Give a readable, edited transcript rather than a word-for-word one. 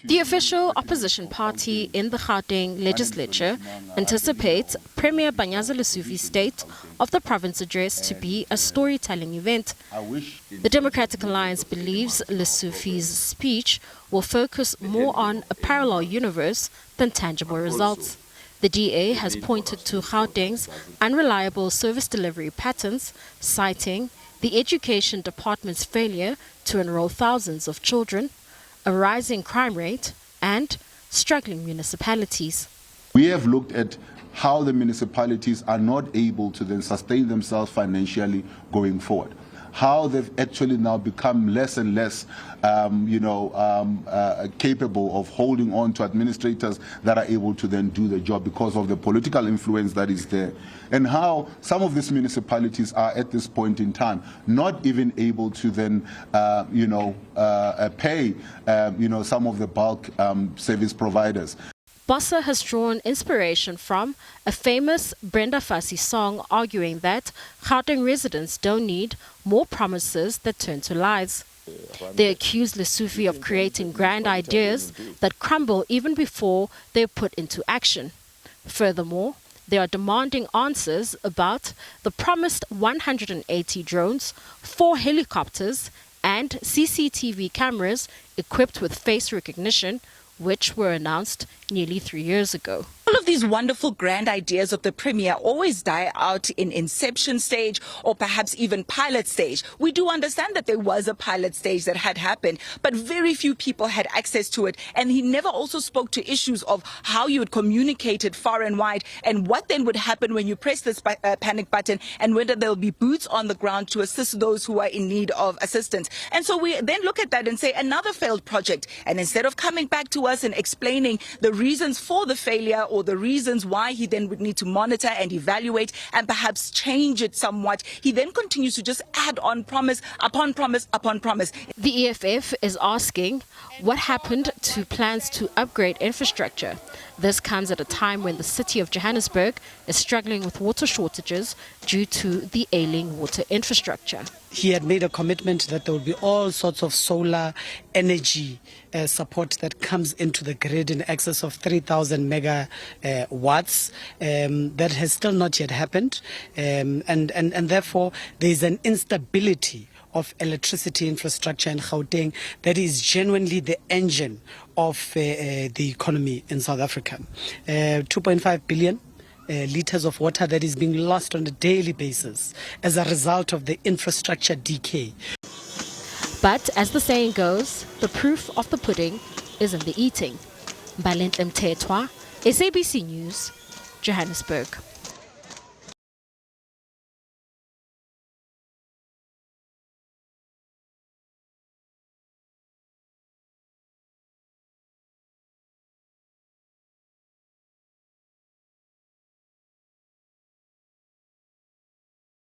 The official opposition party in the Gauteng legislature anticipates Premier Panyaza Lesufi's State of the Province address to be a storytelling event. The Democratic Alliance believes Lesufi's speech will focus more on a parallel universe than tangible results. The DA has pointed to Gauteng's unreliable service delivery patterns, citing the Education Department's failure to enroll thousands of children, a rising crime rate, and struggling municipalities. We have looked at how the municipalities are not able to then sustain themselves financially going forward. How they've actually now become less and less, capable of holding on to administrators that are able to then do the job because of the political influence that is there. And how some of these municipalities are at this point in time not even able to then, pay, some of the bulk service providers. Bossa has drawn inspiration from a famous Brenda Fassie song arguing that Gauteng residents don't need more promises that turn to lies. They accuse Lesufi of creating grand ideas that crumble even before they're put into action. Furthermore, they are demanding answers about the promised 180 drones, 4 helicopters, and CCTV cameras equipped with face recognition, which were announced nearly 3 years ago. All of these wonderful grand ideas of the Premier always die out in inception stage or perhaps even pilot stage. We do understand that there was a pilot stage that had happened, but very few people had access to it. And he never also spoke to issues of how you would communicate it far and wide and what then would happen when you press this panic button and whether there will be boots on the ground to assist those who are in need of assistance. And so we then look at that and say another failed project. And instead of coming back to us and explaining the reasons for the failure or the reasons why he then would need to monitor and evaluate and perhaps change it somewhat, he then continues to just add on promise upon promise upon promise. The EFF is asking what happened to plans to upgrade infrastructure. This comes at a time when the city of Johannesburg is struggling with water shortages due to the ailing water infrastructure. He had made a commitment that there will be all sorts of solar energy support that comes into the grid in excess of 3,000 megawatts. That has still not yet happened. And therefore, there is an instability of electricity infrastructure in Gauteng that is genuinely the engine of the economy in South Africa. 2.5 billion liters of water that is being lost on a daily basis as a result of the infrastructure decay. But as the saying goes, the proof of the pudding is in the eating. Mbalenhle Mthethwa, SABC News, Johannesburg.